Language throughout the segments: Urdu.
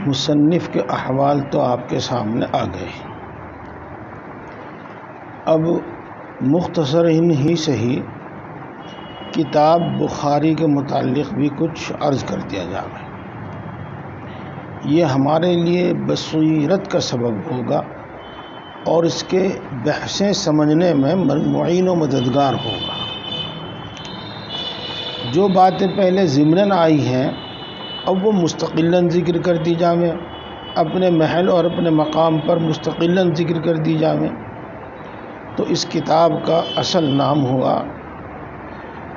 مصنف کے احوال تو آپ کے سامنے آ گئے. اب مختصر ہی صحیح کتاب بخاری کے متعلق بھی کچھ عرض کر دیا جائے. یہ ہمارے لیے بصیرت کا سبب ہوگا اور اس کے بحثیں سمجھنے میں معین و مددگار ہوگا. جو باتیں پہلے ضمناً آئی ہیں اب وہ مستقلاً ذکر کر دی جائیں، اپنے محل اور اپنے مقام پر مستقلاً ذکر کر دی جائیں. تو اس کتاب کا اصل نام ہوا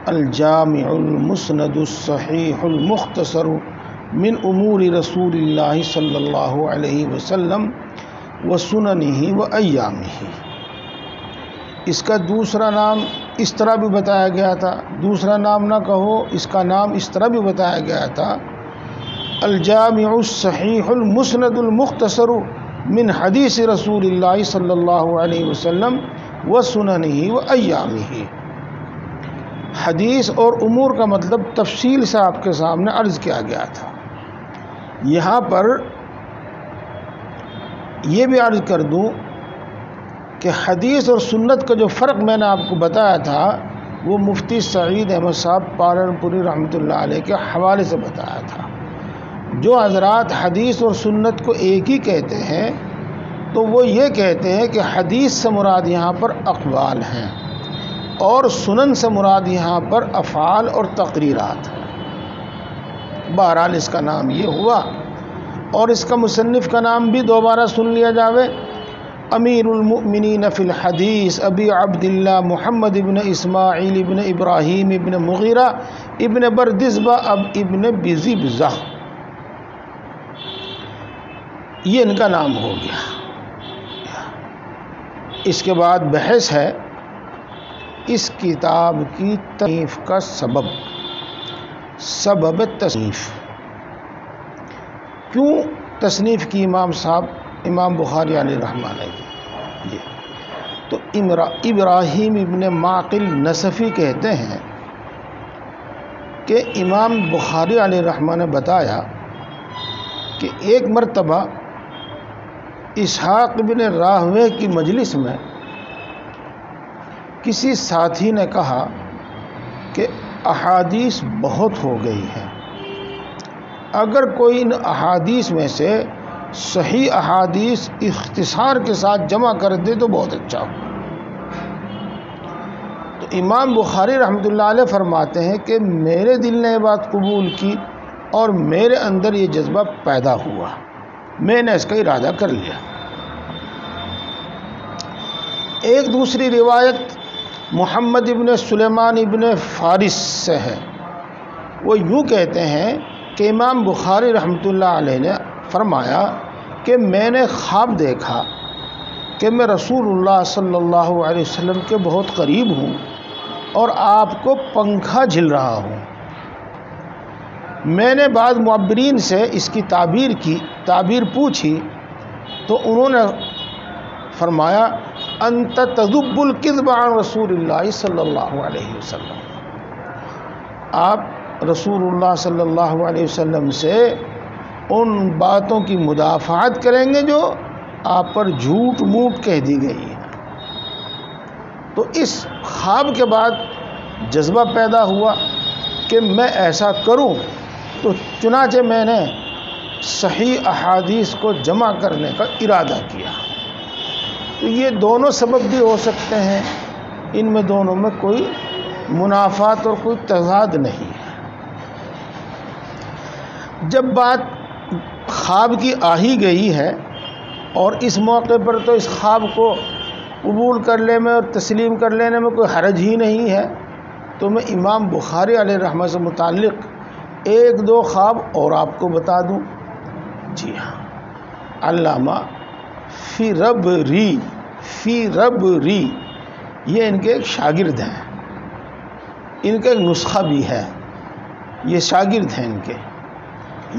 الجامع المسند الصحیح المختصر من امور رسول اللہ صلی اللہ علیہ وسلم و سننہ و ایامہ. اس کا دوسرا نام اس طرح بھی بتایا گیا تھا، دوسرا نام نہ کہو، اس کا نام اس طرح بھی بتایا گیا تھا الجامع الصحیح المسند المختصر من حدیث رسول اللہ صلی اللہ علیہ وسلم و سننہ و ایامہ. حدیث اور امور کا مطلب تفصیل سے آپ کے سامنے عرض کیا گیا تھا. یہاں پر یہ بھی عرض کر دوں کہ حدیث اور سنت کا جو فرق میں نے آپ کو بتایا تھا وہ مفتی سعید احمد صاحب پالنپوری رحمۃ اللہ علیہ کے حوالے سے بتایا تھا. جو حضرات حدیث اور سنت کو ایک ہی کہتے ہیں تو وہ یہ کہتے ہیں کہ حدیث سے مراد یہاں پر اقوال ہیں اور سنن سے مراد یہاں پر افعال اور تقریرات ہیں. بہرحال اس کا نام یہ ہوا اور اس کا مصنف کا نام بھی دوبارہ سن لیا جاوے. امیر المؤمنین فی الحدیث ابی عبداللہ محمد ابن اسماعیل ابن ابراہیم ابن مغیرہ ابن بردزبہ ابن بزبزہ، یہ ان کا نام ہو گیا. اس کے بعد بحث ہے اس کتاب کی تصنیف کا سبب تصنیف. کیوں تصنیف کی امام صاحب امام بخاری علیہ رحمہ نے کی؟ تو ابراہیم ابن معقل نصفی کہتے ہیں کہ امام بخاری علیہ رحمہ نے بتایا کہ ایک مرتبہ اسحاق بن راہوے کی مجلس میں کسی ساتھی نے کہا کہ احادیث بہت ہو گئی ہیں، اگر کوئی ان احادیث میں سے صحیح احادیث اختصار کے ساتھ جمع کر دے تو بہت اچھا ہو. تو امام بخاری رحمۃ اللہ علیہ فرماتے ہیں کہ میرے دل نے یہ بات قبول کی اور میرے اندر یہ جذبہ پیدا ہوا، میں نے اس کا ارادہ کر لیا. ایک دوسری روایت محمد ابن سلیمان ابن فارس سے ہے. وہ یوں کہتے ہیں کہ امام بخاری رحمۃ اللہ علیہ نے فرمایا کہ میں نے خواب دیکھا کہ میں رسول اللہ صلی اللہ علیہ وسلم کے بہت قریب ہوں اور آپ کو پنکھا جھل رہا ہوں. میں نے بعض معبرین سے اس کی تعبیر پوچھی تو انہوں نے فرمایا انت تذب الکذب عن رسول اللہ صلی اللہ علیہ وسلم، آپ رسول اللہ صلی اللہ علیہ وسلم سے ان باتوں کی مدافعت کریں گے جو آپ پر جھوٹ موٹ کہہ دی گئی ہیں. تو اس خواب کے بعد جذبہ پیدا ہوا کہ میں ایسا کروں، تو چنانچہ میں نے صحیح احادیث کو جمع کرنے کا ارادہ کیا. تو یہ دونوں سبب بھی ہو سکتے ہیں، ان میں دونوں میں کوئی منافات اور کوئی تضاد نہیں ہے. جب بات خواب کی آ ہی گئی ہے اور اس موقع پر تو اس خواب کو قبول کر لینے میں اور تسلیم کر لینے میں کوئی حرج ہی نہیں ہے، تو میں امام بخاری علیہ رحمہ سے متعلق ایک دو خواب اور آپ کو بتا دوں. جی ہاں، علامہ فی ربری یہ ان کے ایک شاگرد ہیں، ان کا ایک نسخہ بھی ہے، یہ شاگرد ہیں ان کے.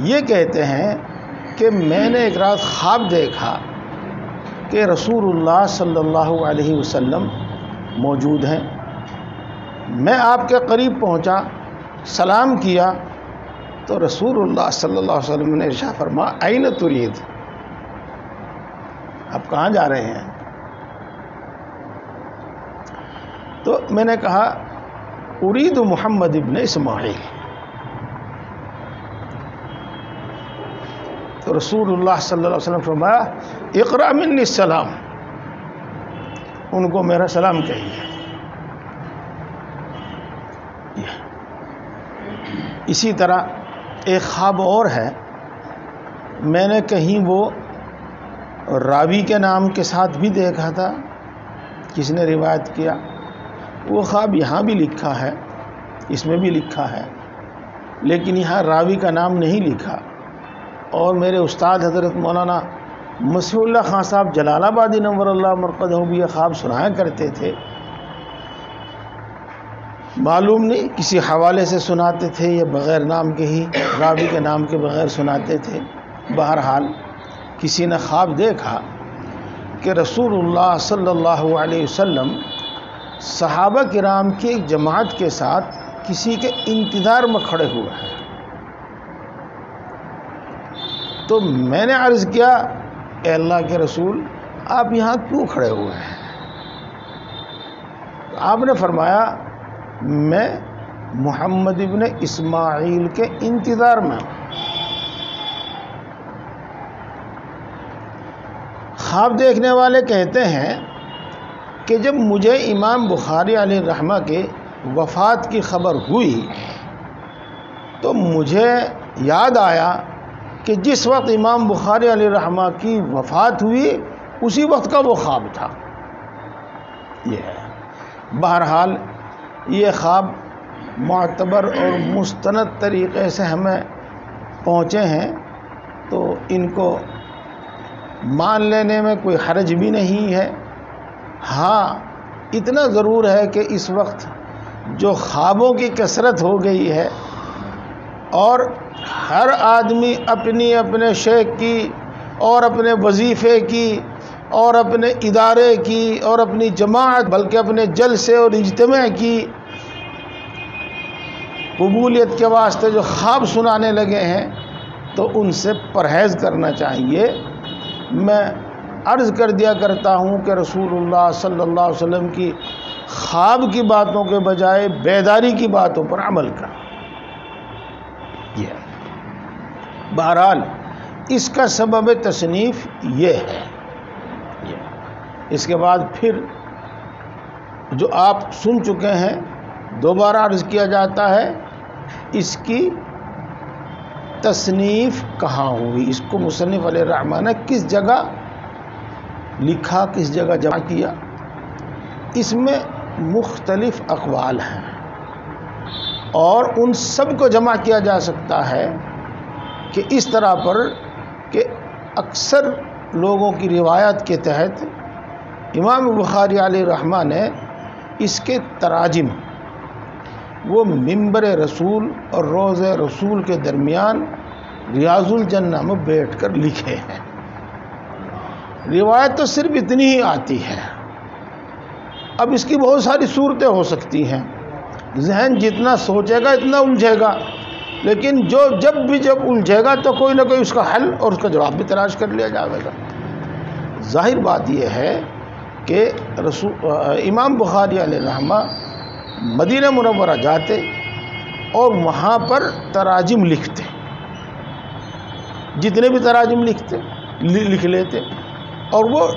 یہ کہتے ہیں کہ میں نے ایک رات خواب دیکھا کہ رسول اللہ صلی اللہ علیہ وسلم موجود ہیں. میں آپ کے قریب پہنچا، سلام کیا تو رسول اللہ صلی اللہ علیہ وسلم نے ارشاد فرمایا این ترید، آپ کہاں جا رہے ہیں؟ تو میں نے کہا ارید محمد ابن اسماعیل. تو رسول اللہ صلی اللہ علیہ وسلم فرمایا اقرأ منی السلام، ان کو میرا سلام کہیے. اسی طرح ایک خواب اور ہے، میں نے کہیں وہ راوی کے نام کے ساتھ بھی دیکھا تھا، کس نے روایت کیا، وہ خواب یہاں بھی لکھا ہے، اس میں بھی لکھا ہے، لیکن یہاں راوی کا نام نہیں لکھا. اور میرے استاد حضرت مولانا مسیح اللہ خان صاحب جلال آبادی نور اللہ مرقدہ بھی یہ خواب سنایا کرتے تھے. معلوم نہیں کسی حوالے سے سناتے تھے یا بغیر نام کے ہی، راوی کے نام کے بغیر سناتے تھے. بہرحال کسی نے خواب دیکھا کہ رسول اللہ صلی اللہ علیہ وسلم صحابہ کرام کی ایک جماعت کے ساتھ کسی کے انتظار میں کھڑے ہوئے ہیں. تو میں نے عرض کیا اے اللہ کے رسول آپ یہاں کیوں کھڑے ہوئے ہیں؟ آپ نے فرمایا میں محمد ابن اسماعیل کے انتظار میں ہوں. خواب دیکھنے والے کہتے ہیں کہ جب مجھے امام بخاری علیہ الرحمہ کے وفات کی خبر ہوئی تو مجھے یاد آیا کہ جس وقت امام بخاری علیہ الرحمہ کی وفات ہوئی اسی وقت کا وہ خواب تھا. یہ ہے. بہرحال یہ خواب معتبر اور مستند طریقے سے ہمیں پہنچے ہیں تو ان کو مان لینے میں کوئی حرج بھی نہیں ہے. ہاں اتنا ضرور ہے کہ اس وقت جو خوابوں کی کثرت ہو گئی ہے اور ہر آدمی اپنے شیخ کی اور اپنے وظیفے کی اور اپنے ادارے کی اور اپنی جماعت بلکہ اپنے جلسے اور اجتماع کی قبولیت کے واسطے جو خواب سنانے لگے ہیں تو ان سے پرہیز کرنا چاہیے. میں عرض کر دیا کرتا ہوں کہ رسول اللہ صلی اللہ علیہ وسلم کی خواب کی باتوں کے بجائے بیداری کی باتوں پر عمل کریں. بہرحال اس کا سبب تصنیف یہ ہے. اس کے بعد پھر جو آپ سن چکے ہیں دوبارہ عرض کیا جاتا ہے اس کی تصنیف کہاں ہوئی، اس کو مصنف علیہ الرحمہ نے کس جگہ لکھا، کس جگہ جمع کیا. اس میں مختلف اقوال ہیں اور ان سب کو جمع کیا جا سکتا ہے کہ اس طرح پر کہ اکثر لوگوں کی روایت کے تحت امام بخاری علیہ الرحمہ نے اس کے تراجم وہ منبر رسول اور روض رسول کے درمیان ریاض الجنہ میں بیٹھ کر لکھے ہیں. روایت تو صرف اتنی ہی آتی ہے. اب اس کی بہت ساری صورتیں ہو سکتی ہیں، ذہن جتنا سوچے گا اتنا الجھے گا، لیکن جب الجھے گا تو کوئی نہ کوئی اس کا حل اور اس کا جواب بھی تلاش کر لیا جائے گا. ظاہر بات یہ ہے کہ امام بخاری علیہ الرحمہ مدینہ منورہ جاتے اور وہاں پر تراجم لکھتے، جتنے بھی تراجم لکھ لیتے اور وہ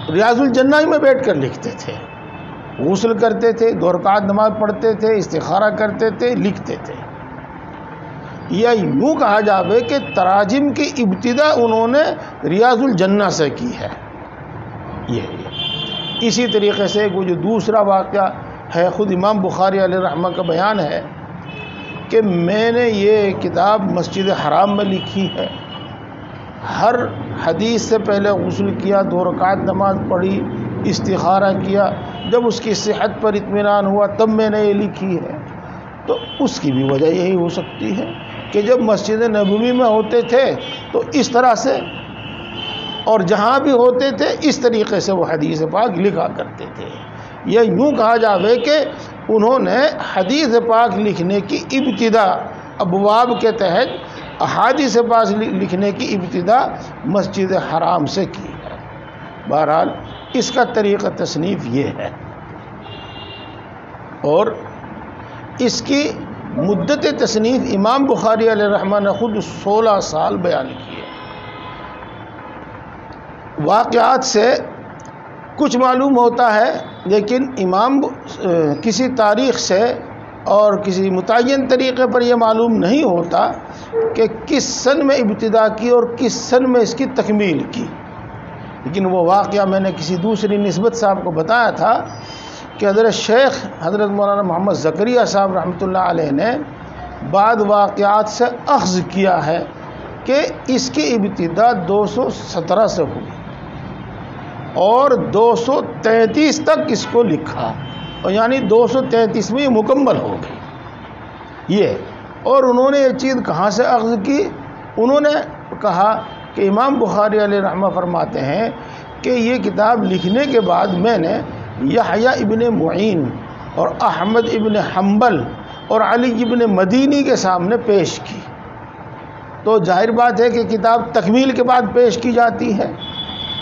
ریاض الجنہ میں بیٹھ کر لکھتے تھے. غسل کرتے تھے، 2 رکعت نماز پڑھتے تھے، استخارہ کرتے تھے، لکھتے تھے. یا یوں کہا جاوے کہ تراجم کی ابتدا انہوں نے ریاض الجنہ سے کی ہے. یہ اسی طریقے سے وہ جو دوسرا واقعہ ہے خود امام بخاری علیہ الرحمہ کا بیان ہے کہ میں نے یہ کتاب مسجد حرام میں لکھی ہے، ہر حدیث سے پہلے غسل کیا، 2 رکعت نماز پڑھی، استخارہ کیا، جب اس کی صحت پر اطمینان ہوا تب میں نے یہ لکھی ہے. تو اس کی بھی وجہ یہی ہو سکتی ہے کہ جب مسجد نبوی میں ہوتے تھے تو اس طرح سے اور جہاں بھی ہوتے تھے اس طریقے سے وہ حدیث پاک لکھا کرتے تھے. یا یوں کہا جاوے کہ انہوں نے حدیث پاک لکھنے کی ابتدا ابواب کے تحت احادیث پاک لکھنے کی ابتدا مسجد حرام سے کی ہے۔ بہرحال اس کا طریقہ تصنیف یہ ہے، اور اس کی مدت تصنیف امام بخاری علیہ الرحمہ نے خود 16 سال بیان کیے۔ واقعات سے کچھ معلوم ہوتا ہے، لیکن امام کسی تاریخ سے اور کسی متعین طریقے پر یہ معلوم نہیں ہوتا کہ کس سن میں ابتدا کی اور کس سن میں اس کی تکمیل کی، لیکن وہ واقعہ میں نے کسی دوسری نسبت صاحب کو بتایا تھا کہ حضرت شیخ حضرت مولانا محمد زکریا صاحب رحمۃ اللہ علیہ نے بعض واقعات سے اخذ کیا ہے کہ اس کی ابتدا 217 سے ہوئی اور 233 تک اس کو لکھا، اور یعنی 233 میں یہ مکمل ہو گئی یہ۔ اور انہوں نے یہ چیز کہاں سے اخذ کی؟ انہوں نے کہا کہ امام بخاری علیہ رحمہ فرماتے ہیں کہ یہ کتاب لکھنے کے بعد میں نے یحییٰ ابن معین اور احمد ابن حنبل اور علی ابن مدینی کے سامنے پیش کی۔ تو ظاہر بات ہے کہ کتاب تکمیل کے بعد پیش کی جاتی ہے،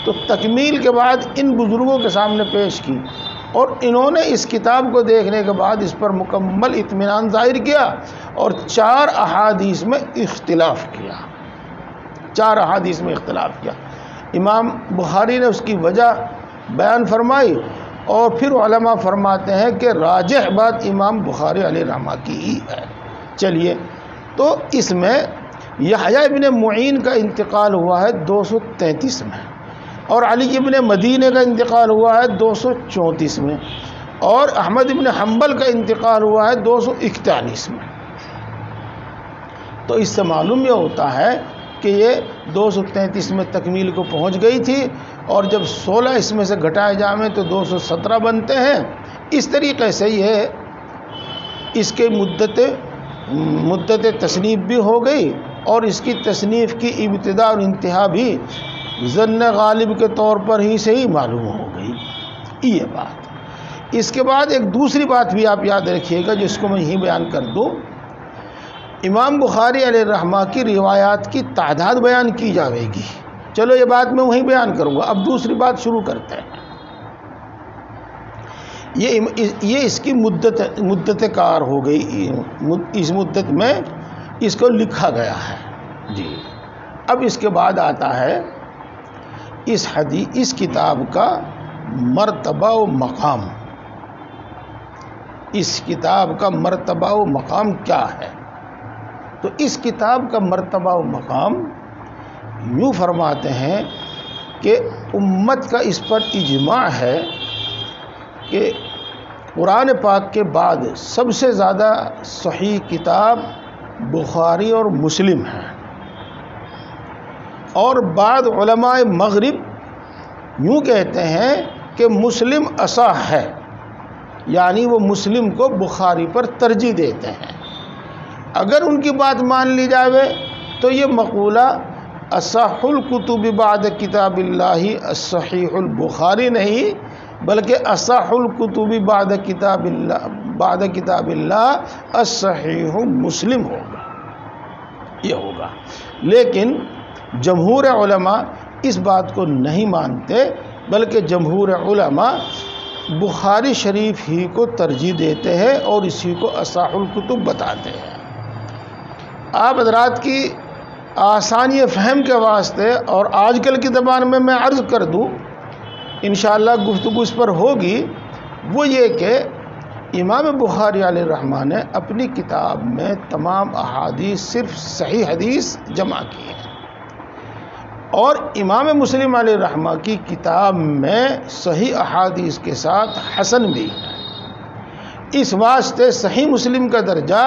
تو تکمیل کے بعد ان بزرگوں کے سامنے پیش کی، اور انہوں نے اس کتاب کو دیکھنے کے بعد اس پر مکمل اطمینان ظاہر کیا اور 4 احادیث میں اختلاف کیا، 4 احادیث میں اختلاف کیا۔ امام بخاری نے اس کی وجہ بیان فرمائی، اور پھر علماء فرماتے ہیں کہ راجح بات امام بخاری علیہ رحمہ کی ہی ہے۔ چلیے، تو اس میں یحییٰ ابن معین کا انتقال ہوا ہے 233 میں، اور علی ابن مدینہ کا انتقال ہوا ہے 234 میں، اور احمد ابن حنبل کا انتقال ہوا ہے 241 میں۔ تو اس سے معلوم یہ ہوتا ہے کہ یہ 233 میں تکمیل کو پہنچ گئی تھی، اور جب 16 اس میں سے گھٹائے جائیں تو 217 بنتے ہیں۔ اس طریقے سے یہ اس کے مدت تصنیف بھی ہو گئی، اور اس کی تصنیف کی ابتدا اور انتہا بھی ظن غالب کے طور پر ہی سے ہی معلوم ہو گئی یہ بات۔ اس کے بعد ایک دوسری بات بھی آپ یاد رکھیے گا، جس کو میں یہیں بیان کر دوں۔ امام بخاری علیہ الرحمہ کی روایات کی تعداد بیان کی جاوے گی، چلو یہ بات میں وہیں بیان کروں گا۔ اب دوسری بات شروع کرتے ہیں۔ یہ اس کی مدت کار ہو گئی، اس مدت میں اس کو لکھا گیا ہے جی۔ اب اس کے بعد آتا ہے اس کتاب کا مرتبہ و مقام۔ اس کتاب کا مرتبہ و مقام کیا ہے؟ تو اس کتاب کا مرتبہ و مقام یوں فرماتے ہیں کہ امت کا اس پر اجماع ہے کہ قرآن پاک کے بعد سب سے زیادہ صحیح کتاب بخاری اور مسلم ہے، اور بعض علماء مغرب یوں کہتے ہیں کہ مسلم اصح ہے، یعنی وہ مسلم کو بخاری پر ترجیح دیتے ہیں۔ اگر ان کی بات مان لی جائے تو یہ مقولہ اصح الکتب بعد کتاب اللہ الصحیح البخاری نہیں، بلکہ اصح الکتب بعد کتاب اللہ الصحیح مسلم ہوگا، یہ ہوگا۔ لیکن جمہور علماء اس بات کو نہیں مانتے، بلکہ جمہور علماء بخاری شریف ہی کو ترجیح دیتے ہیں اور اسی کو اصح الکتب بتاتے ہیں۔ آپ حضرات کی آسانی فہم کے واسطے اور آج کل کی زبان میں عرض کر دوں، انشاءاللہ گفتگو اس پر ہوگی، وہ یہ کہ امام بخاری علیہ الرحمہ نے اپنی کتاب میں تمام احادیث صرف صحیح حدیث جمع کی ہیں، اور امام مسلم علیہ الرحمہ کی کتاب میں صحیح احادیث کے ساتھ حسن بھی ہے۔ اس واسطے صحیح مسلم کا درجہ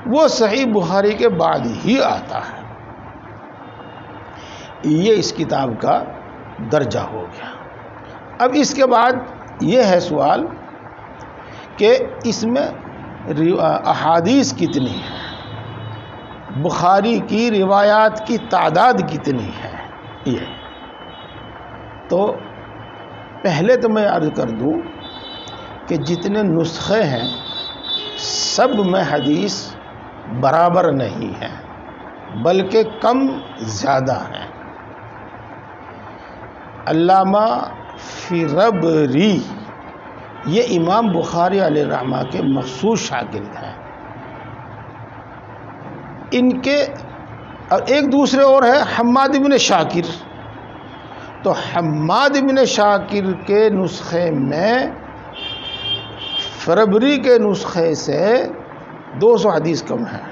وہ صحیح بخاری کے بعد ہی آتا ہے۔ یہ اس کتاب کا درجہ ہو گیا۔ اب اس کے بعد یہ ہے سوال کہ اس میں احادیث کتنی ہیں، بخاری کی روایات کی تعداد کتنی ہے۔ یہ تو پہلے تو میں عرض کر دوں کہ جتنے نسخے ہیں سب میں حدیث برابر نہیں ہیں بلکہ کم زیادہ ہیں۔ علامہ فربری یہ امام بخاری علیہ الرحمہ کے مخصوص شاگرد ہیں۔ ان کے ایک دوسرے اور ہے حماد بن شاکر، تو حماد بن شاکر کے نسخے میں فربری کے نسخے سے 200 حدیث کم ہے،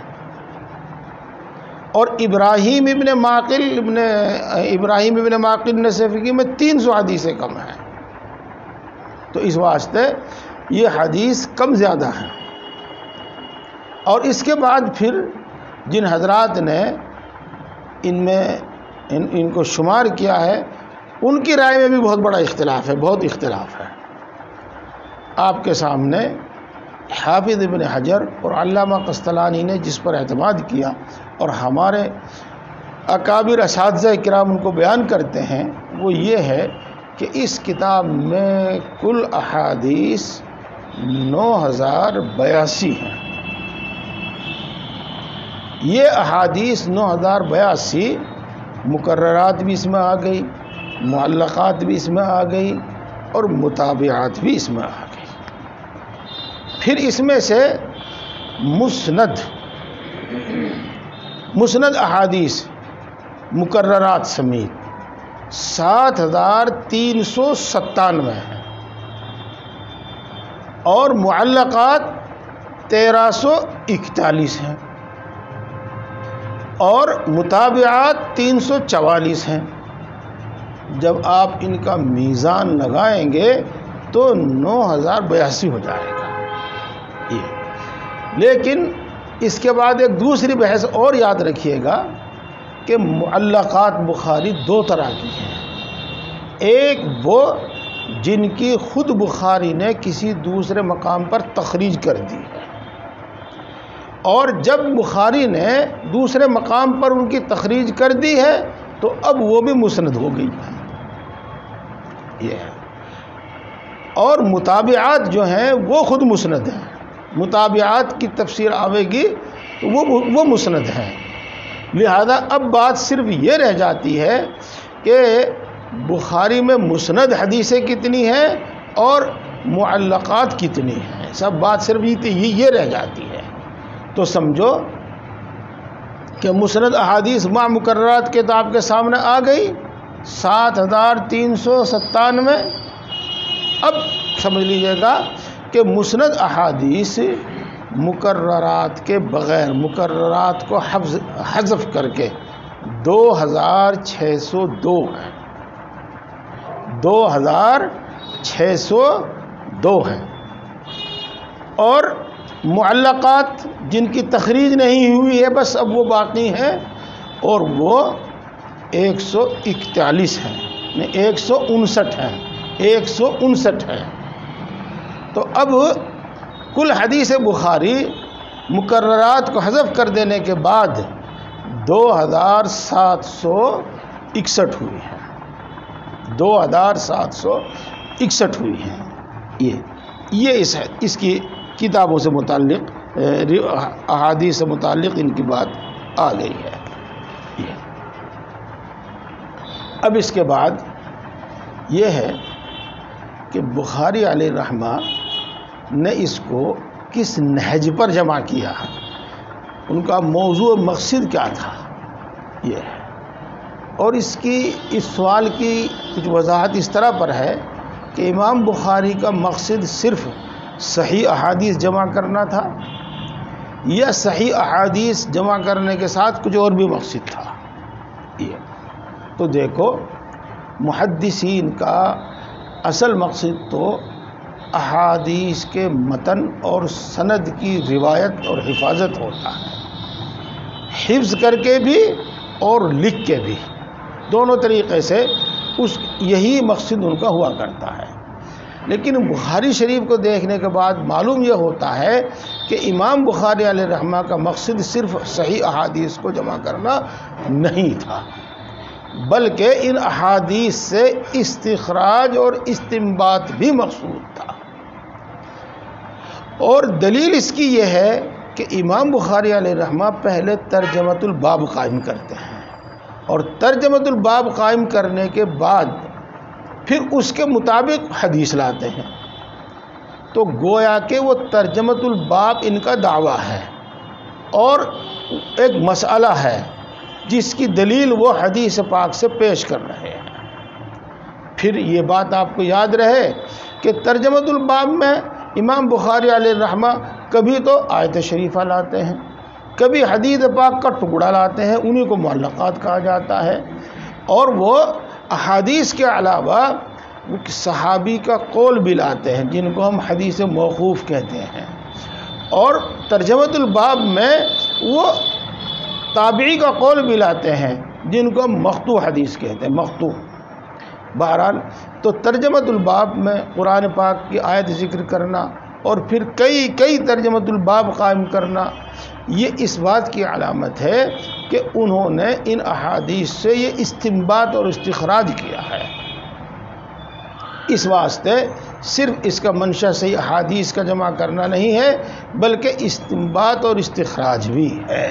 اور ابراہیم ابن معقل نصفی میں 300 حدیثیں کم ہیں۔ تو اس واسطے یہ حدیث کم زیادہ ہیں۔ اور اس کے بعد پھر جن حضرات نے ان کو شمار کیا ہے ان کی رائے میں بھی بہت بڑا اختلاف ہے، بہت اختلاف ہے۔ آپ کے سامنے حافظ ابن حجر اور علامہ قسطلانی نے جس پر اعتماد کیا اور ہمارے اکابر اساتذہ کرام ان کو بیان کرتے ہیں وہ یہ ہے کہ اس کتاب میں کل احادیث 9082 ہیں۔ یہ احادیث 9082 مکررات بھی اس میں آ گئی، معلقات بھی اس میں آ گئی اور متابعات بھی اس میں آ گئی۔ پھر اس میں سے مسند احادیث مکررات سمیت 7397 ہیں، اور معلقات 1341 ہیں، اور متابعات 344 ہیں۔ جب آپ ان کا میزان لگائیں گے تو 9082 ہو جائے گا یہ۔ لیکن اس کے بعد ایک دوسری بحث اور یاد رکھیے گا کہ معلقات بخاری 2 طرح کی ہیں۔ ایک وہ جن کی خود بخاری نے کسی دوسرے مقام پر تخریج کر دی ہے، اور جب بخاری نے دوسرے مقام پر ان کی تخریج کر دی ہے تو اب وہ بھی مسند ہو گئی ہے، یہ ہے۔ اور متابعات جو ہیں وہ خود مسند ہیں، متابعات کی تفسیر آئے گی تو وہ مسند ہیں۔ لہذا اب بات صرف یہ رہ جاتی ہے کہ بخاری میں مسند حدیثیں کتنی ہیں اور معلقات کتنی ہیں، سب بات صرف یہ رہ جاتی ہے۔ تو سمجھو کہ مسند احادیث مع مکررات کے تو آپ کے سامنے آ گئی 7397۔ اب سمجھ لیجئے گا کہ مسند احادیث مکررات کے بغیر، مکررات کو حذف کر کے 2602 ہیں، 2602 ہیں۔ اور معلقات جن کی تخریج نہیں ہوئی ہے بس اب وہ باقی ہیں، اور وہ 141 ہیں، 159 ہیں، 159 ہیں۔ تو اب کل حدیث بخاری مکررات کو حذف کر دینے کے بعد 2761 ہوئی ہیں، 2761 ہوئی ہیں۔ یہ اس کی کتابوں سے متعلق، احادیث سے متعلق ان کی بات آ گئی ہے۔ اب اس کے بعد یہ ہے کہ بخاری علیہ الرحمہ نے اس کو کس نہج پر جمع کیا، ان کا موضوع مقصد کیا تھا، یہ ہے۔ اور اس سوال کی کچھ وضاحت اس طرح پر ہے کہ امام بخاری کا مقصد صرف صحیح احادیث جمع کرنا تھا یا صحیح احادیث جمع کرنے کے ساتھ کچھ اور بھی مقصد تھا، یہ۔ تو دیکھو محدثین کا اصل مقصد تو احادیث کے متن اور سند کی روایت اور حفاظت ہوتا ہے، حفظ کر کے بھی اور لکھ کے بھی، دونوں طریقے سے یہی مقصد ان کا ہوا کرتا ہے۔ لیکن بخاری شریف کو دیکھنے کے بعد معلوم یہ ہوتا ہے کہ امام بخاری علیہ الرحمہ کا مقصد صرف صحیح احادیث کو جمع کرنا نہیں تھا، بلکہ ان احادیث سے استخراج اور استنباط بھی مقصود تھا۔ اور دلیل اس کی یہ ہے کہ امام بخاری علیہ رحمہ پہلے ترجمۃ الباب قائم کرتے ہیں، اور ترجمۃ الباب قائم کرنے کے بعد پھر اس کے مطابق حدیث لاتے ہیں۔ تو گویا کہ وہ ترجمۃ الباب ان کا دعویٰ ہے، اور ایک مسئلہ ہے جس کی دلیل وہ حدیث پاک سے پیش کر رہے ہیں۔ پھر یہ بات آپ کو یاد رہے کہ ترجمۃ الباب میں امام بخاری علیہ الرحمہ کبھی تو آیت شریفہ لاتے ہیں، کبھی حدیث پاک کا ٹکڑا لاتے ہیں، انہی کو معلقات کہا جاتا ہے، اور وہ احادیث کے علاوہ صحابی کا قول بھی لاتے ہیں جن کو ہم حدیث موقوف کہتے ہیں، اور ترجمۃ الباب میں وہ تابعی کا قول بھی لاتے ہیں جن کو ہم مقطوع حدیث کہتے ہیں، مقطوع۔ بہرحال تو ترجمۃ الباب میں قرآن پاک کی آیت ذکر کرنا اور پھر کئی ترجمۃ الباب قائم کرنا، یہ اس بات کی علامت ہے کہ انہوں نے ان احادیث سے یہ استنباط اور استخراج کیا ہے۔ اس واسطے صرف اس کا منشا صحیح احادیث کا جمع کرنا نہیں ہے، بلکہ استنباط اور استخراج بھی ہے۔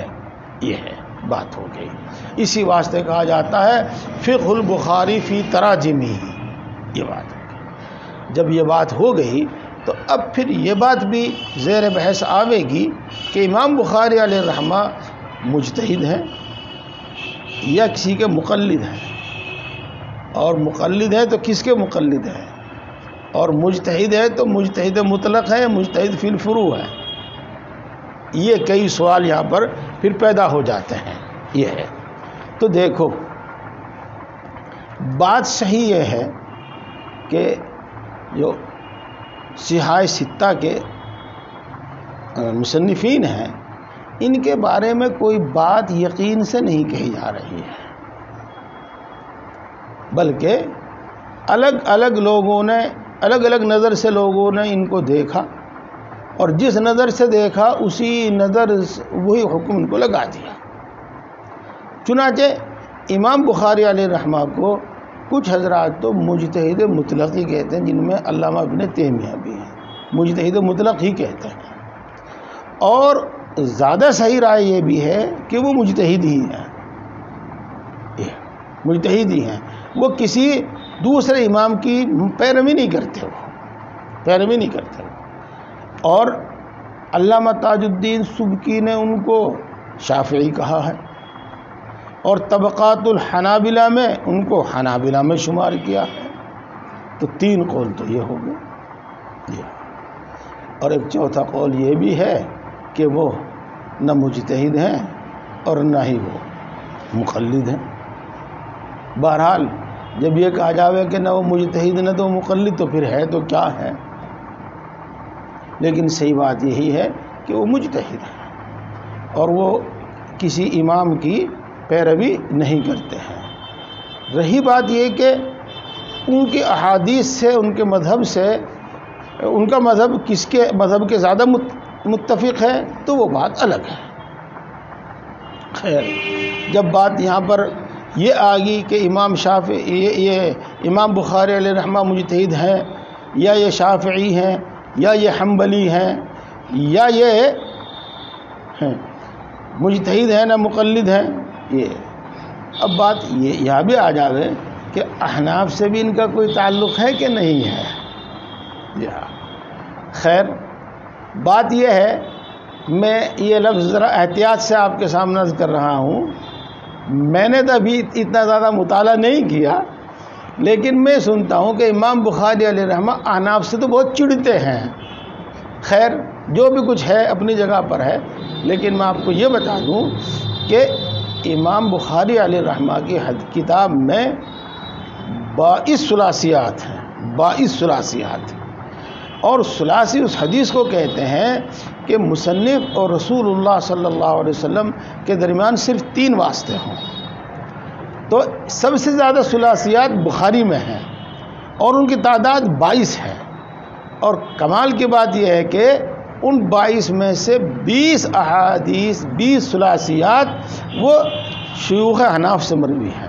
یہ ہے بات ہو گئی۔ اسی واسطے کہا جاتا ہے فقہ البخاری فی تراجمہ، یہ بات ہو گئی۔ جب یہ بات ہو گئی تو اب پھر یہ بات بھی زیر بحث آوے گی کہ امام بخاری علیہ الرحمہ مجتہد ہیں یا کسی کے مقلد ہیں، اور مقلد ہے تو کس کے مقلد ہے، اور مجتہد ہے تو مجتہد مطلق ہے، مجتہد فی الفروع ہے۔ یہ کئی سوال یہاں پر پھر پیدا ہو جاتے ہیں۔ یہ ہے تو دیکھو، بات صحیح یہ ہے کہ جو صحاح ستہ کے مصنفین ہیں، ان کے بارے میں کوئی بات یقین سے نہیں کہی جا رہی ہے، بلکہ الگ الگ لوگوں نے، الگ الگ نظر سے لوگوں نے ان کو دیکھا، اور جس نظر سے دیکھا اسی نظر وہی حکم ان کو لگا دیا۔ چنانچہ امام بخاری علیہ رحمہ کو کچھ حضرات تو مجتہد مطلق ہی کہتے ہیں، جن میں علامہ ابن تیمیہ بھی ہیں، مجتہد مطلق ہی کہتے ہیں، اور زیادہ صحیح رائے یہ بھی ہے کہ وہ مجتہد ہی ہیں، مجتہد ہی ہیں، وہ کسی دوسرے امام کی پیروی نہیں کرتے، وہ پیروی نہیں کرتے۔ اور علامہ تاج الدین سبکی نے ان کو شافعی کہا ہے، اور طبقات الحنابلہ میں ان کو حنابلہ میں شمار کیا ہے۔ تو تین قول تو یہ ہو گئے، اور ایک چوتھا قول یہ بھی ہے کہ وہ نہ مجتہد ہیں اور نہ ہی وہ مقلد ہیں۔ بہرحال جب یہ کہا جاوے کہ نہ وہ مجتہد نہ تو مقلد، تو پھر ہے تو کیا ہے؟ لیکن صحیح بات یہی ہے کہ وہ مجتہد ہیں، اور وہ کسی امام کی پیروی نہیں کرتے ہیں۔ رہی بات یہ کہ ان کے احادیث سے، ان کے مذہب سے، ان کا مذہب کس کے مذہب کے زیادہ متفق ہے، تو وہ بات الگ ہے۔ خیر، جب بات یہاں پر یہ آ گئی کہ امام شافعی، یہ امام بخاری علیہ رحمہ مجتہد ہیں، یا یہ شافعی ہیں، یا یہ حنبلی ہیں، یا یہ مجتہد ہیں نہ مقلد ہیں، یہ اب بات یہ یہاں بھی آ جاوے کہ احناف سے بھی ان کا کوئی تعلق ہے کہ نہیں ہے۔ خیر، بات یہ ہے، میں یہ لفظ ذرا احتیاط سے آپ کے سامنے عرض کر رہا ہوں، میں نے تو ابھی اتنا زیادہ مطالعہ نہیں کیا، لیکن میں سنتا ہوں کہ امام بخاری علیہ رحمہ احناف سے تو بہت چڑھتے ہیں۔ خیر، جو بھی کچھ ہے اپنی جگہ پر ہے، لیکن میں آپ کو یہ بتا دوں کہ امام بخاری علیہ رحمہ کی کتاب میں 22 ثلاثیات ہیں، 22 ثلاثیات، اور ثلاثی اس حدیث کو کہتے ہیں کہ مصنف اور رسول اللہ صلی اللہ علیہ وسلم کے درمیان صرف 3 واسطے ہوں۔ تو سب سے زیادہ ثلاثیات بخاری میں ہیں، اور ان کی تعداد 22 ہے، اور کمال کی بات یہ ہے کہ ان 22 میں سے 20 احادیث، 20 ثلاثیات وہ شیوخ احناف سے مروی ہیں،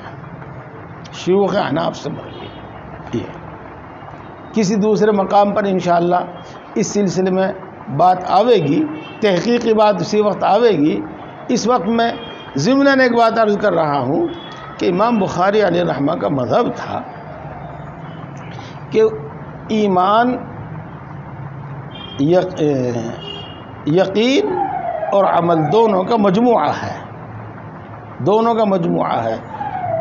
شیوخ احناف سے مروی ہے۔ کسی دوسرے مقام پر انشاءاللہ اس سلسلے میں بات آوے گی، تحقیقی بات اسی وقت آوے گی۔ اس وقت میں ضمناً ایک بات عرض کر رہا ہوں کہ امام بخاری علیہ رحمہ کا مذہب تھا کہ ایمان یقین اور عمل دونوں کا مجموعہ ہے، دونوں کا مجموعہ ہے۔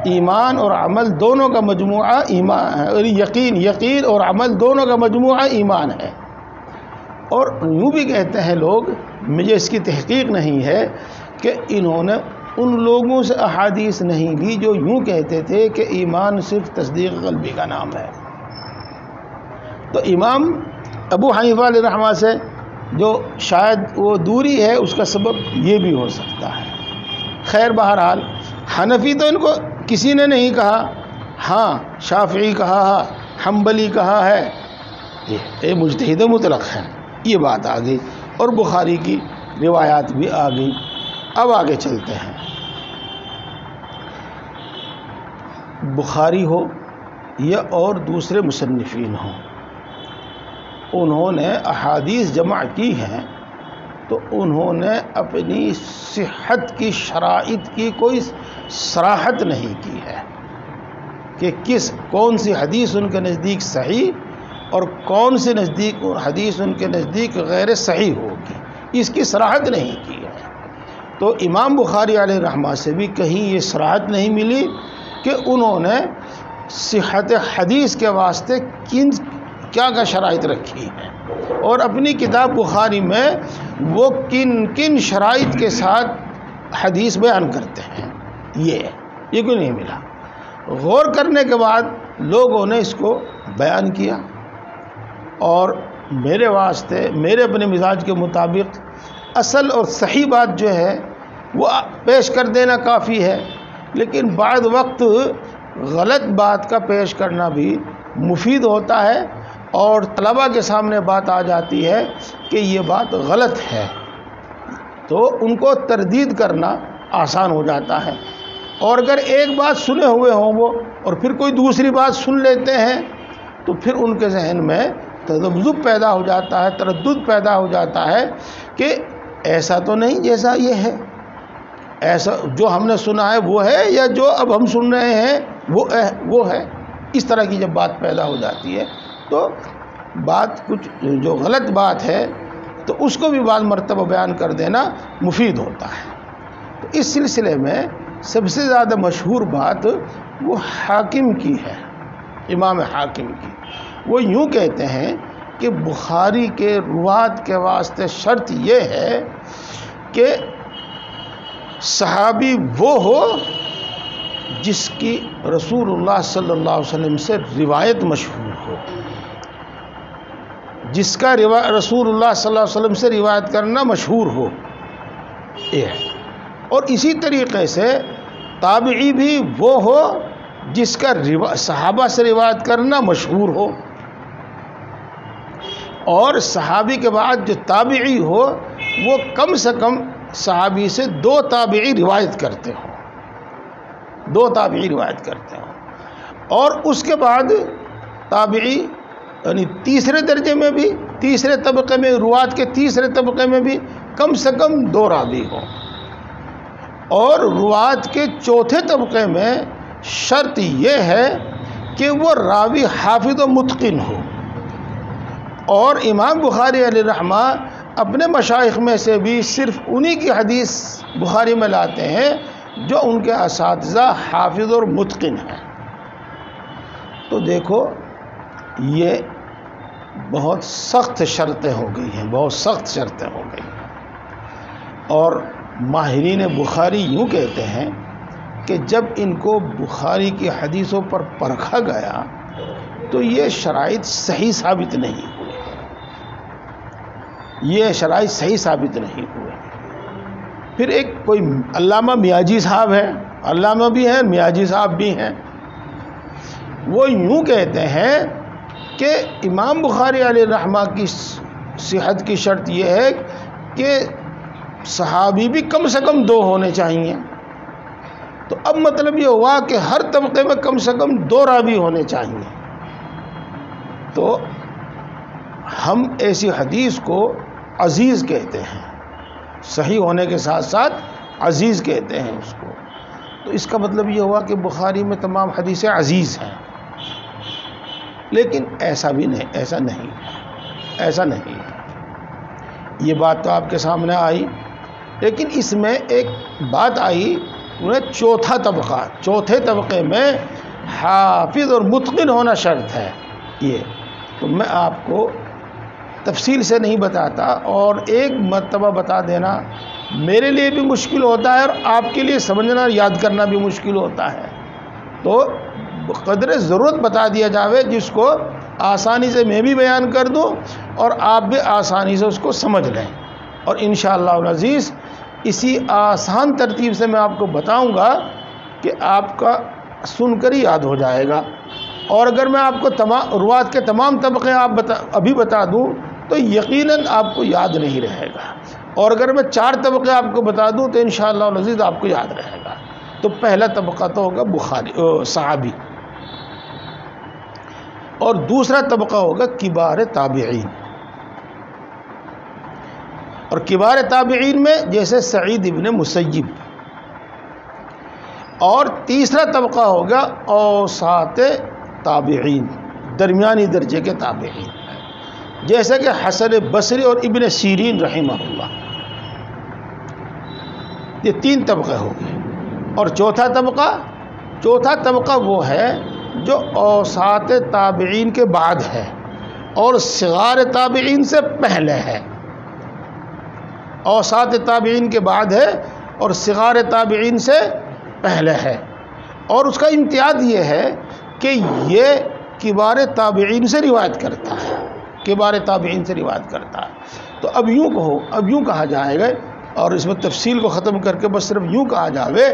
ایمان اور عمل دونوں کا مجموعہ ایمان ہے، اور یقین اور عمل دونوں کا مجموعہ ایمان ہے۔ اور یوں بھی کہتے ہیں لوگ، مجھے اس کی تحقیق نہیں ہے، کہ انہوں نے ان لوگوں سے احادیث نہیں لی جو یوں کہتے تھے کہ ایمان صرف تصدیق قلبی کا نام ہے۔ تو امام ابو حنیفہ علیہ رحمہ سے جو شاید وہ دوری ہے، اس کا سبب یہ بھی ہو سکتا ہے۔ خیر بہرحال حنفی تو ان کو کسی نے نہیں کہا، ہاں شافعی کہا ہے، حنبلی کہا ہے، یہ مجتہد مطلق ہے، یہ بات آ گئی، اور بخاری کی روایات بھی آ گئی۔ اب آگے چلتے ہیں۔ بخاری ہو یا اور دوسرے مصنفین ہوں، انہوں نے احادیث جمع کی ہیں تو انہوں نے اپنی صحت کی شرائط کی کوئی صراحت نہیں کی ہے کہ کون سی حدیث ان کے نزدیک صحیح اور کون سی حدیث ان کے نزدیک غیر صحیح ہوگی، اس کی صراحت نہیں کی ہے۔ تو امام بخاری علیہ رحمہ سے بھی کہیں یہ صراحت نہیں ملی کہ انہوں نے صحت حدیث کے واسطے کیا شرائط رکھی ہیں، اور اپنی کتاب بخاری میں وہ کن شرائط کے ساتھ حدیث بیان کرتے ہیں، یہ کوئی نہیں ملا۔ غور کرنے کے بعد لوگوں نے اس کو بیان کیا، اور میرے واسطے میرے اپنے مزاج کے مطابق اصل اور صحیح بات جو ہے وہ پیش کر دینا کافی ہے، لیکن بعد وقت غلط بات کا پیش کرنا بھی مفید ہوتا ہے، اور طلباء کے سامنے بات آ جاتی ہے کہ یہ بات غلط ہے تو ان کو تردید کرنا آسان ہو جاتا ہے۔ اور اگر ایک بات سنے ہوئے ہوں وہ اور پھر کوئی دوسری بات سن لیتے ہیں تو پھر ان کے ذہن میں تذبذب پیدا ہو جاتا ہے، تردد پیدا ہو جاتا ہے کہ ایسا تو نہیں جیسا یہ ہے، ایسا جو ہم نے سنا ہے وہ ہے، یا جو اب ہم سن رہے ہیں وہ ہے۔ اس طرح کی جب بات پیدا ہو جاتی ہے تو بات کچھ جو غلط بات ہے تو اس کو بھی بعض مرتبہ بیان کر دینا مفید ہوتا ہے۔ تو اس سلسلے میں سب سے زیادہ مشہور بات وہ حاکم کی ہے، امام حاکم کی۔ وہ یوں کہتے ہیں کہ بخاری کے روات کے واسطے شرط یہ ہے کہ صحابی وہ ہو جس کی رسول اللہ صلی اللہ علیہ وسلم سے روایت مشہور ہو، جس کا رسول اللہ صلی اللہ علیہ وسلم سے روایت کرنا مشہور ہو، یہ ہے۔ اور اسی طریقے سے تابعی بھی وہ ہو جس کا صحابہ سے روایت کرنا مشہور ہو، اور صحابی کے بعد جو تابعی ہو وہ کم سے کم صحابی سے 2 تابعی روایت کرتے ہوں، 2 تابعی روایت کرتے ہوں، اور اس کے بعد تابعی یعنی تیسرے درجے میں بھی، تیسرے طبقے میں، روات کے تیسرے طبقے میں بھی کم سے کم 2 راوی ہوں، اور روات کے چوتھے طبقے میں شرط یہ ہے کہ وہ راوی حافظ و متقن ہو۔ اور امام بخاری علیہ رحمہ اپنے مشائخ میں سے بھی صرف انہی کی حدیث بخاری میں لاتے ہیں جو ان کے اساتذہ حافظ اور متقن ہیں۔ تو دیکھو یہ بہت سخت شرطیں ہو گئی ہیں، بہت سخت شرطیں ہو گئی ہیں، اور ماہرین بخاری یوں کہتے ہیں کہ جب ان کو بخاری کی حدیثوں پر پرکھا گیا تو یہ شرائط صحیح ثابت نہیں ہوئے، یہ شرائط صحیح ثابت نہیں ہوئے۔ پھر ایک کوئی علامہ میاجی صاحب ہے، علامہ بھی ہیں، میاجی صاحب بھی ہیں، وہ یوں کہتے ہیں کہ امام بخاری علیہ رحمہ کی صحت کی شرط یہ ہے کہ صحابی بھی کم سے کم 2 ہونے چاہیے۔ تو اب مطلب یہ ہوا کہ ہر طبقے میں کم سے کم 2 راوی ہونے چاہیے۔ تو ہم ایسی حدیث کو عزیز کہتے ہیں، صحیح ہونے کے ساتھ ساتھ عزیز کہتے ہیں اس کو. تو اس کا مطلب یہ ہوا کہ بخاری میں تمام حدیثیں عزیز ہیں، لیکن ایسا نہیں. یہ بات تو آپ کے سامنے آئی، لیکن اس میں ایک بات آئی، انہیں چوتھے طبقے میں حافظ اور متقن ہونا شرط ہے. یہ تو میں آپ کو تفصیل سے نہیں بتاتا، اور ایک مرتبہ بتا دینا میرے لیے بھی مشکل ہوتا ہے اور آپ کے لیے سمجھنا یاد کرنا بھی مشکل ہوتا ہے. تو قدر ضرورت بتا دیا جاوے جس کو آسانی سے میں بھی بیان کر دوں اور آپ بھی آسانی سے اس کو سمجھ لیں. اور انشاءاللہ العزیز اسی آسان ترتیب سے میں آپ کو بتاؤں گا کہ آپ کا سن کر ہی یاد ہو جائے گا. اور اگر میں آپ کو روات کے تمام طبقے ابھی بتا دوں تو یقیناً آپ کو یاد نہیں رہے گا، اور اگر میں 4 طبقے آپ کو بتا دوں تو انشاءاللہ العزیز آپ کو یاد رہے گا. تو پہلا طبقہ تو ہوگا صحابی، اور دوسرا طبقہ ہوگا کبار تابعین. اور کبار تابعین میں جیسے سعید ابن مسیب. اور تیسرا طبقہ ہوگا اوساط تابعین، درمیانی درجے کے تابعین، جیسے کہ حسن بصری اور ابن سیرین رحمہ اللہ. یہ 3 طبقے ہو گئے. اور چوتھا طبقہ وہ ہے جو اوساط تابعین کے بعد ہے اور صغار تابعین سے پہلے ہے. اوساط تابعین کے بعد ہے اور صغار تابعین سے پہلے ہے. اور اس کا امتیاز یہ ہے کہ یہ کبار تابعین سے روایت کرتا ہے. تو اب یوں کہا جائے گا، اور اس میں تفصیل کو ختم کر کے بس صرف یوں کہا جاوے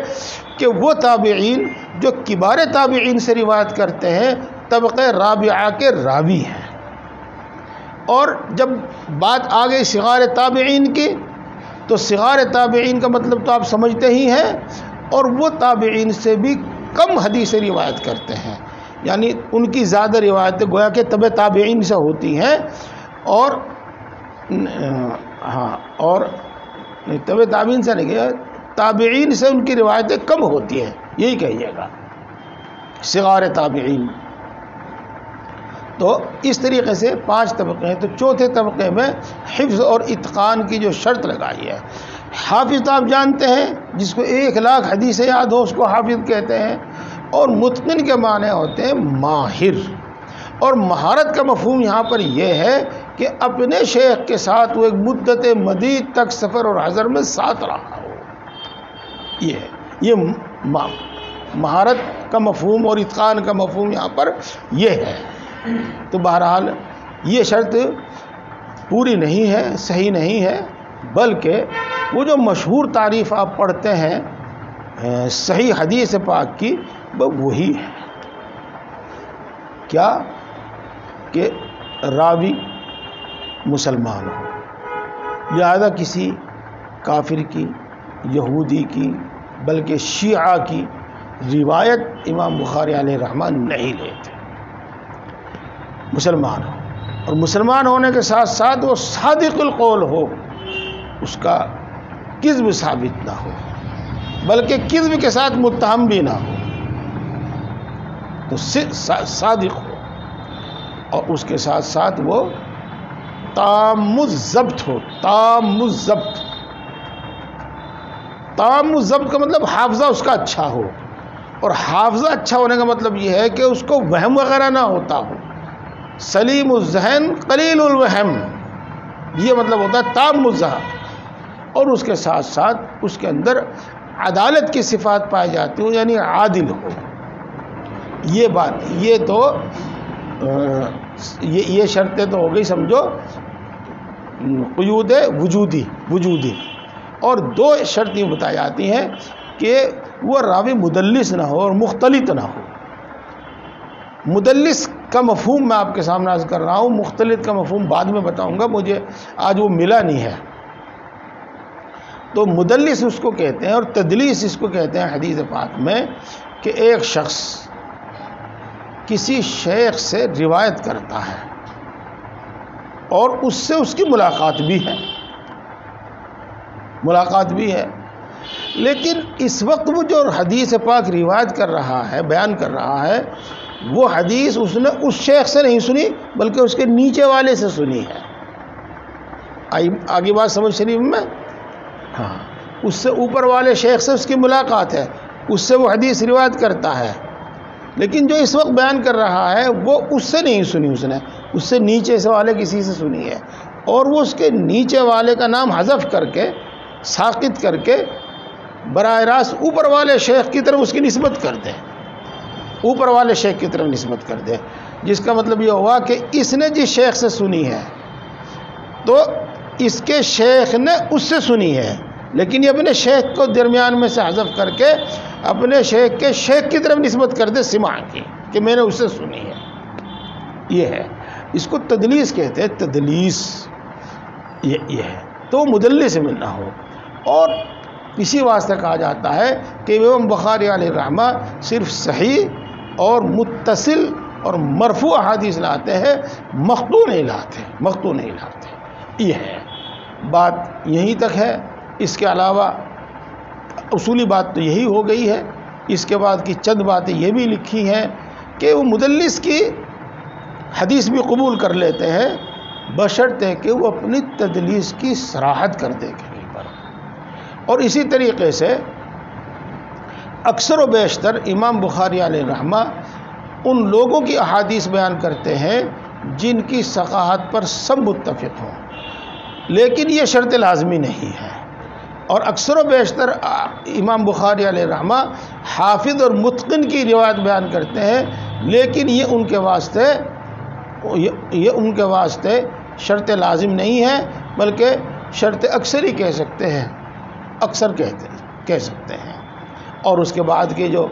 کہ وہ تابعین جو کبار تابعین سے روایت کرتے ہیں طبقہ رابعہ کے راوی ہیں. اور جب بات آ گئی صغار تابعین کی تو صغار تابعین کا مطلب تو آپ سمجھتے ہی ہیں، اور وہ تابعین سے بھی کم حدیث روایت کرتے ہیں، یعنی ان کی زیادہ روایتیں گویا کہ تبع تابعین سے ہوتی ہیں، اور تبع تابعین سے نہیں، تابعین سے ان کی روایتیں کم ہوتی ہیں، یہی کہیے گا صغار تابعین. تو اس طریقے سے 5 طبقے ہیں. تو چوتھے طبقے میں حفظ اور اتقان کی جو شرط لگائی ہے. حافظ تو آپ جانتے ہیں جس کو 1,00,000 حدیثیں یاد ہو اس کو حافظ کہتے ہیں. اور متقن کے معنی ہوتے ہیں ماہر. اور مہارت کا مفہوم یہاں پر یہ ہے کہ اپنے شیخ کے ساتھ وہ ایک مدت مدید تک سفر اور حضر میں ساتھ رہا ہو. یہ مہارت کا مفہوم اور اتقان کا مفہوم یہاں پر یہ ہے. تو بہرحال یہ شرط پوری نہیں ہے، صحیح نہیں ہے، بلکہ وہ جو مشہور تعریف آپ پڑھتے ہیں صحیح حدیث پاک کی وہ وہی ہے. کیا کہ راوی مسلمان ہو، لہذا کسی کافر کی، یہودی کی، بلکہ شیعہ کی روایت امام بخاری علیہ الرحمن نہیں لیتے. مسلمان ہو، اور مسلمان ہونے کے ساتھ ساتھ وہ صادق القول ہو، اس کا کذب ثابت نہ ہو، بلکہ کذب کے ساتھ متہم بھی نہ ہو، تو صادق ہو، اور اس کے ساتھ ساتھ وہ تام الضبط ہو. تام الضبط کا مطلب حافظہ اس کا اچھا ہو، اور حافظہ اچھا ہونے کا مطلب یہ ہے کہ اس کو وہم وغیرہ نہ ہوتا ہو. سلیم الذہن قلیل الوہم، یہ مطلب ہوتا ہے تام الذہن. اور اس کے ساتھ ساتھ اس کے اندر عدالت کی صفات پائی جاتی ہوں، یعنی عادل ہو. یہ بات، یہ تو یہ شرطیں تو ہو گئی سمجھو قیود وجودی. اور 2 شرطیں بتائی جاتی ہیں کہ وہ راوی مدلس نہ ہو اور مختلط نہ ہو. مدلس کا مفہوم میں آپ کے سامنے عرض کر رہا ہوں، مختلط کا مفہوم بعد میں بتاؤں گا، مجھے آج وہ ملا نہیں ہے. تو مدلس اس کو کہتے ہیں، اور تدلیس اس کو کہتے ہیں حدیث پاک میں کہ ایک شخص کسی شیخ سے روایت کرتا ہے اور اس سے اس کی ملاقات بھی ہے. لیکن اس وقت وہ جو حدیث پاک روایت کر رہا ہے، بیان کر رہا ہے، وہ حدیث اس نے اس شیخ سے نہیں سنی بلکہ اس کے نیچے والے سے سنی ہے. آگے بات سمجھ شریف میں؟ ہاں، اس سے اوپر والے شیخ سے اس کی ملاقات ہے، اس سے وہ حدیث روایت کرتا ہے، لیکن جو اس وقت بیان کر رہا ہے وہ اس سے نہیں سنی، اس سے نیچے سے والے کسی سے سنی ہے، اور وہ اس کے نیچے والے کا نام حذف کر کے، ساقط کر کے براہ راست اوپر والے شیخ کی طرف اس کی نسبت کر دے، اوپر والے شیخ کی طرف نسبت کر دے، جس کا مطلب یہ ہوا کہ اس نے جس شیخ سے سنی ہے تو اس کے شیخ نے اس سے سنی ہے، لیکن یہ اپنے شیخ کو درمیان میں سے حذف کر کے اپنے شیخ کے شیخ کی طرف نسبت کر دے سماع کی، کہ میں نے اس سے سنی ہے. یہ ہے، اس کو تدلیس کہتے ہیں، تدلیس یہ ہے. تو مدلس میں نہ ہو. اور اسی واسطے کہا جاتا ہے کہ امام بخاری علیہ الرحمہ صرف صحیح اور متصل اور مرفوع احادیث لاتے ہیں، مقطوع نہیں لاتے. یہ ہے بات، یہیں تک ہے. اس کے علاوہ اصولی بات تو یہی ہو گئی ہے. اس کے بعد کی چند باتیں یہ بھی لکھی ہیں کہ وہ مدلس کی حدیث بھی قبول کر لیتے ہیں بشرطے کہ وہ اپنی تدلیس کی صراحت کر دے کہیں پر. اور اسی طریقے سے اکثر و بیشتر امام بخاری علیہ الرحمہ ان لوگوں کی احادیث بیان کرتے ہیں جن کی ثقافت پر سب متفق ہوں، لیکن یہ شرط لازمی نہیں ہے. اور اکثر و بیشتر امام بخاری علیہ الرحمہ حافظ اور متقن کی روایت بیان کرتے ہیں، لیکن یہ ان کے واسطے شرط لازم نہیں ہے، بلکہ شرط اکثر ہی کہہ سکتے ہیں، اکثر کہہ سکتے ہیں. اور اس کے بعد کے جو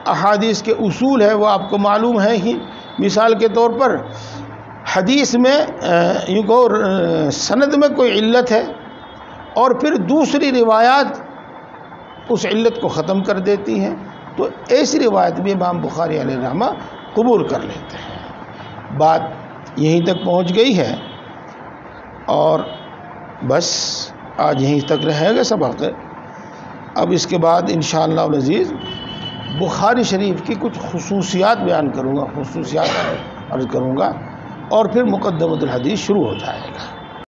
احادیث کے اصول ہے وہ آپ کو معلوم ہے ہی. مثال کے طور پر حدیث میں یوں کہو سند میں کوئی علت ہے اور پھر دوسری روایات اس علت کو ختم کر دیتی ہیں، تو ایسی روایت بھی امام بخاری علیہ الرحمہ قبول کر لیتے ہیں. بات یہیں تک پہنچ گئی ہے، اور بس آج یہیں تک رہے گا سبق. اب اس کے بعد انشاءاللہ العزیز بخاری شریف کی کچھ خصوصیات بیان کروں گا، عرض کروں گا، اور پھر مقدمۃ الحدیث شروع ہو جائے گا.